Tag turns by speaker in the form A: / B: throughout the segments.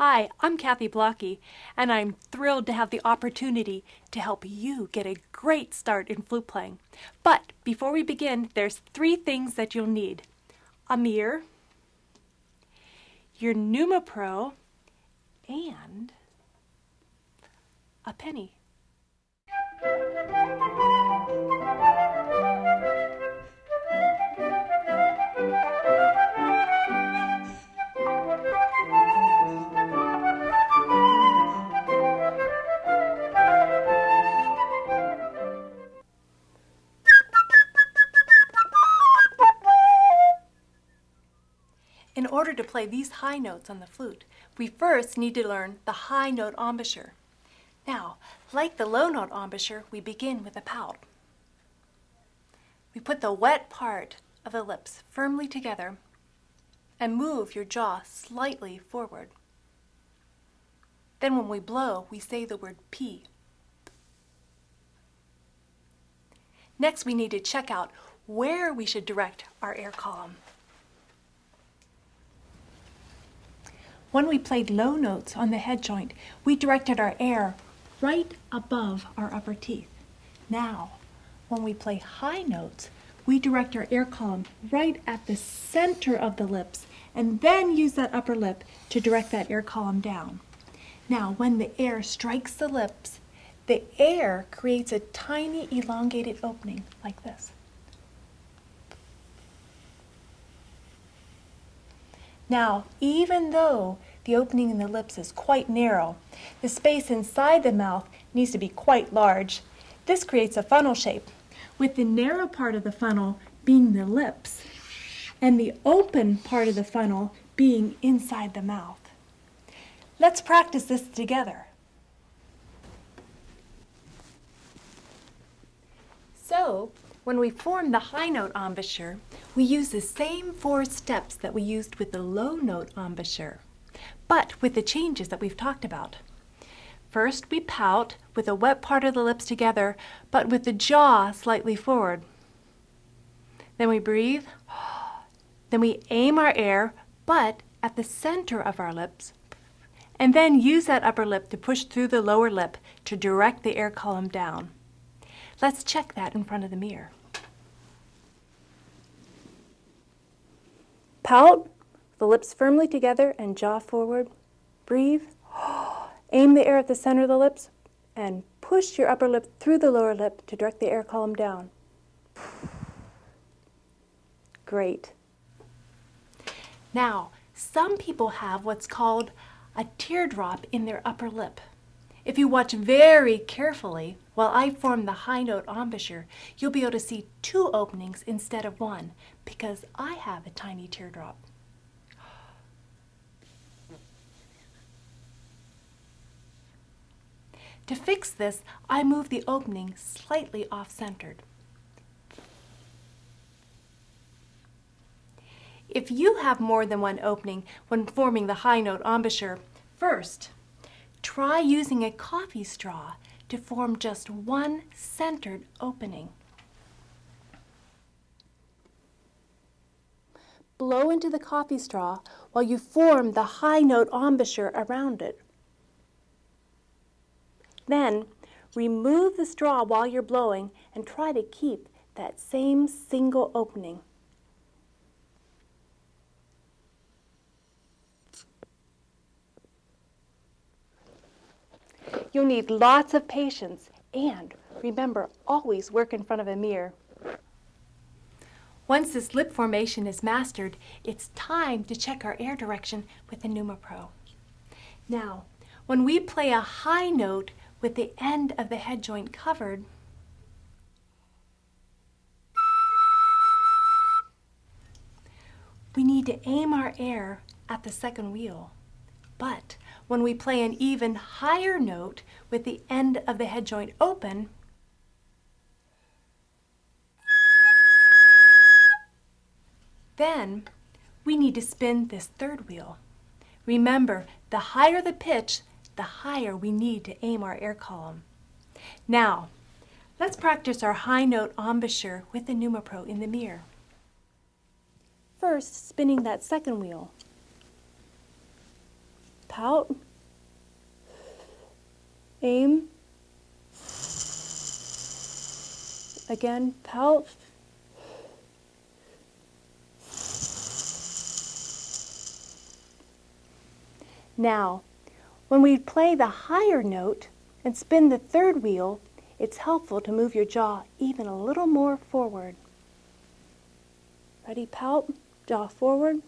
A: Hi, I'm Kathy Blocki, and I'm thrilled to have the opportunity to help you get a great start in flute playing. But before we begin, there's 3 things that you'll need: a mirror, your Pro, and a penny. In order to play these high notes on the flute, we first need to learn the high note embouchure. Now, like the low note embouchure, we begin with a pout. We put the wet part of the lips firmly together and move your jaw slightly forward. Then when we blow, we say the word P. Next, we need to check out where we should direct our air column. When we played low notes on the head joint, we directed our air right above our upper teeth. Now, when we play high notes, we direct our air column right at the center of the lips and then use that upper lip to direct that air column down. Now, when the air strikes the lips, the air creates a tiny elongated opening like this. Now, even though the opening in the lips is quite narrow, the space inside the mouth needs to be quite large. This creates a funnel shape, with the narrow part of the funnel being the lips and the open part of the funnel being inside the mouth. Let's practice this together. So, when we form the high note embouchure, we use the same 4 steps that we used with the low note embouchure, but with the changes that we've talked about. First, we pout with the wet part of the lips together, but with the jaw slightly forward. Then we breathe. Then we aim our air, but at the center of our lips, and then use that upper lip to push through the lower lip to direct the air column down. Let's check that in front of the mirror. Pout, the lips firmly together and jaw forward. Breathe. Aim the air at the center of the lips and push your upper lip through the lower lip to direct the air column down. Great. Now, some people have what's called a teardrop in their upper lip. If you watch very carefully while I form the high note embouchure, you'll be able to see 2 openings instead of 1 because I have a tiny teardrop. To fix this, I move the opening slightly off-centered. If you have more than 1 opening when forming the high note embouchure, first, try using a coffee straw to form just 1 centered opening. Blow into the coffee straw while you form the high note embouchure around it. Then, remove the straw while you're blowing and try to keep that same single opening. You'll need lots of patience and remember, always work in front of a mirror. Once this lip formation is mastered, it's time to check our air direction with the Pro. Now, when we play a high note with the end of the head joint covered, we need to aim our air at the second wheel. But when we play an even higher note with the end of the head joint open, then we need to spin this third wheel. Remember, the higher the pitch, the higher we need to aim our air column. Now, let's practice our high note embouchure with the Pro in the mirror. First, spinning that second wheel.
B: pout, aim, again, pout, now, when we play the higher note and spin the third wheel, it's helpful to move your jaw even a little more forward. Ready, pout, jaw forward,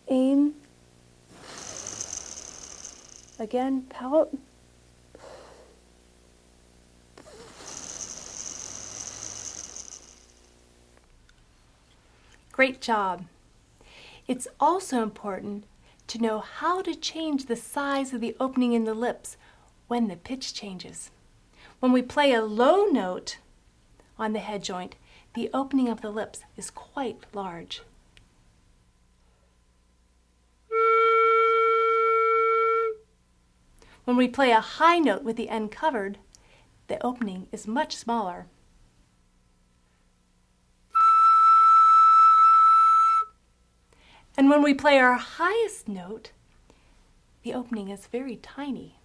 B: aim, again, pout,
A: Great job. It's also important to know how to change the size of the opening in the lips when the pitch changes. When we play a low note on the head joint, the opening of the lips is quite large. When we play a high note with the end covered, the opening is much smaller. And when we play our highest note, the opening is very tiny.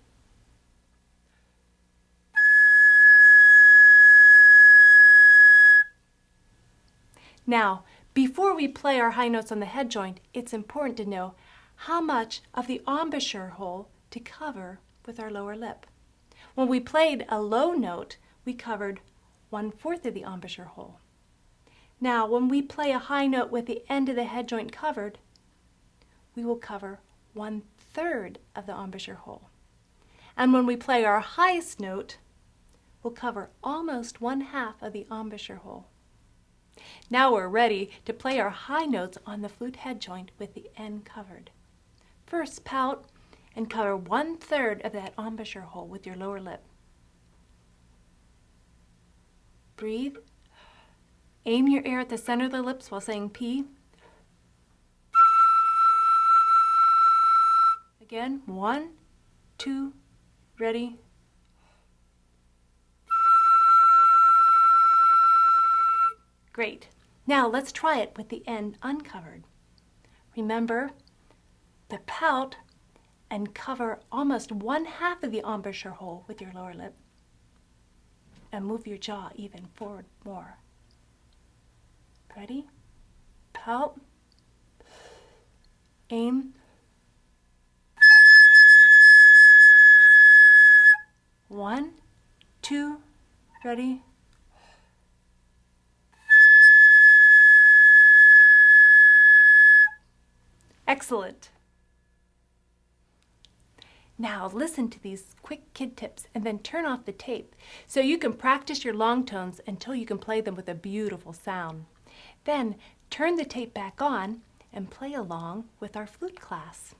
A: Now, before we play our high notes on the head joint, it's important to know how much of the embouchure hole to cover with our lower lip. When we played a low note, we covered 1/4 of the embouchure hole. Now, when we play a high note with the end of the head joint covered, we will cover 1/3 of the embouchure hole. And when we play our highest note, we'll cover almost 1/2 of the embouchure hole. Now we're ready to play our high notes on the flute head joint with the end covered. First, pout and cover 1/3 of that embouchure hole with your lower lip. Breathe. Aim your air at the center of the lips while saying P. Again, 1, 2, ready. Great. Now let's try it with the end uncovered. Remember, the pout and cover almost 1/2 of the embouchure hole with your lower lip. And move your jaw even forward more. Ready? Pout. Aim. 1, 2, ready? Excellent. Now listen to these quick kid tips and then turn off the tape so you can practice your long tones until you can play them with a beautiful sound. Then turn the tape back on and play along with our flute class.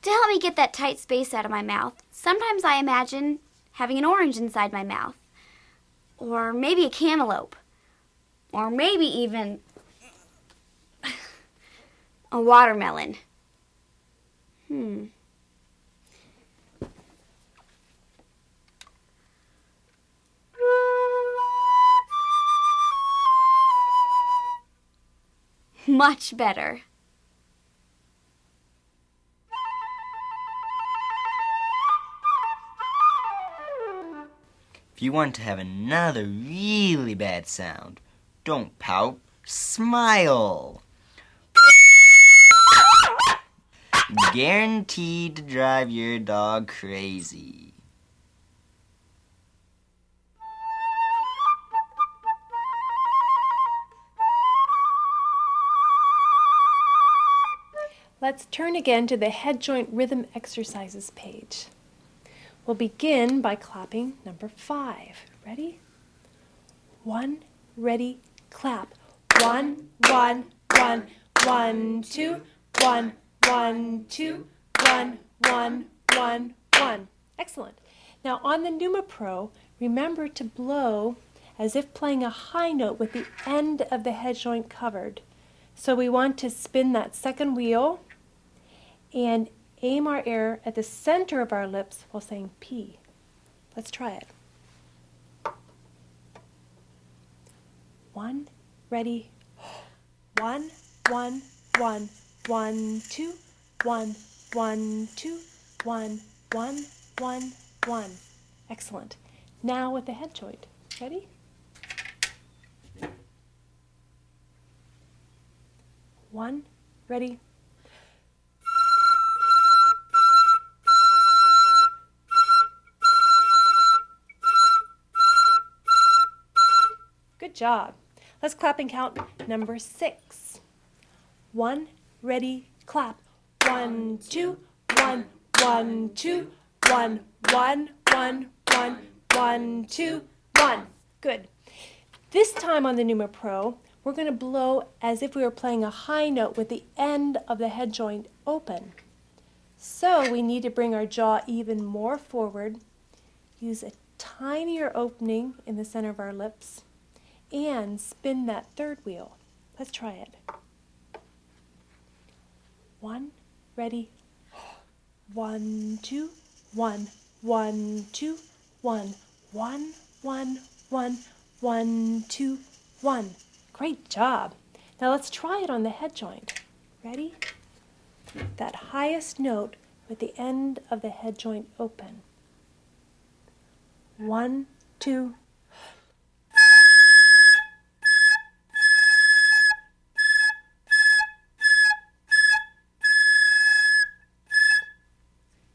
C: To help me get that tight space out of my mouth, sometimes I imagine having an orange inside my mouth. Or maybe a cantaloupe. Or maybe even a watermelon. Much better.
D: If you want to have another really bad sound, don't pout, smile. Guaranteed to drive your dog crazy.
A: Let's turn again to the head joint rhythm exercises page. We'll begin by clapping number 5. Ready? 1, ready, clap. 1, 1, 1, 1, 2, 1, 1, 2, 1, 1, 1, 1. Excellent. Now on the Numa Pro, remember to blow as if playing a high note with the end of the head joint covered. So we want to spin that second wheel
B: and aim our air at the center of our lips while saying P. Let's try it. 1, ready. 1, 1, 1, 1, 2, 1, 1, 2, 1, 1, 1, 1. Excellent. Now with the head joint. Ready? 1, ready. Good job. Let's clap and count number 6. 1, ready, clap. 1, 2, 1, 1, 2, 1, 1, 1, 1, 1, 2, 1. Good. This time on the Numa Pro, we're going to blow as if we were playing a high note with the end of the head joint open. So we need to bring our jaw even more forward, use a tinier opening in the center of our lips, and spin that third wheel. Let's try it. 1, ready. 1, 2, 1, 1, 2, 1, 1, 1, 1, 1, 2, 1. Great job. Now let's try it on the head joint. Ready? That highest note with the end of the head joint open. 1, 2.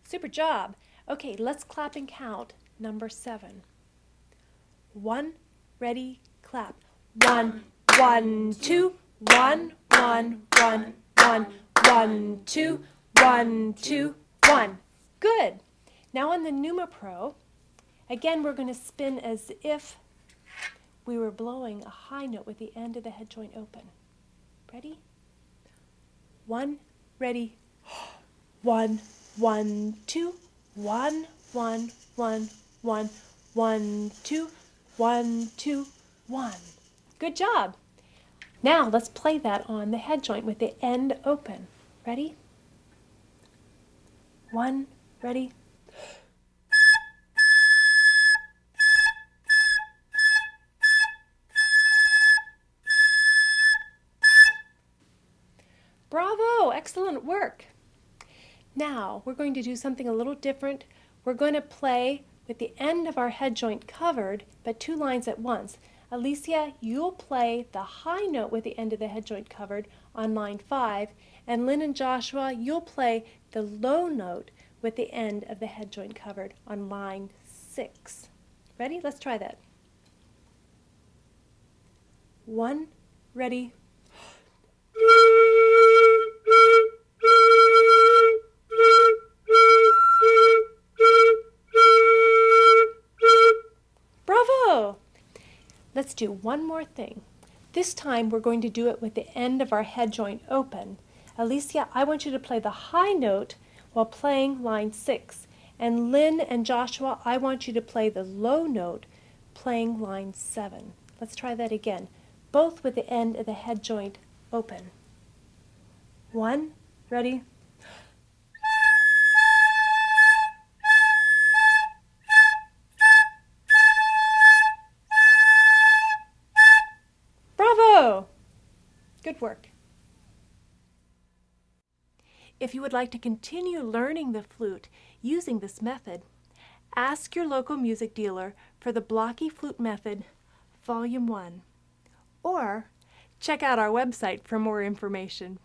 B: Super job. Okay, let's clap and count number 7. 1, ready, clap. 1, 1, 2, 1, 1, 1, 1, 1, 2, 1, 2, 1. Good. Now on the Numa Pro, again we're going to spin as if we were blowing a high note with the end of the head joint open. Ready? 1, ready. 1, 1, 2, 1, 1, 1, 1, 1, 2, 1, 2, 1. Good job. Now let's play that on the head joint with the end open. Ready? 1, ready. Bravo! Excellent work. Now we're going to do something a little different. We're going to play with the end of our head joint covered, but 2 lines at once. Alicia, you'll play the high note with the end of the head joint covered on line 5, and Lynn and Joshua, you'll play the low note with the end of the head joint covered on line 6. Ready? Let's try that. 1, ready. Bravo! Let's do one more thing. This time we're going to do it with the end of our head joint open. Alicia, I want you to play the high note while playing line 6. And Lynn and Joshua, I want you to play the low note playing line 7. Let's try that again. Both with the end of the head joint open. 1, ready? Bravo! Good work. If you would like to continue learning the flute using this method, ask your local music dealer for the Blocki Flute Method, Volume 1, or check out our website for more information.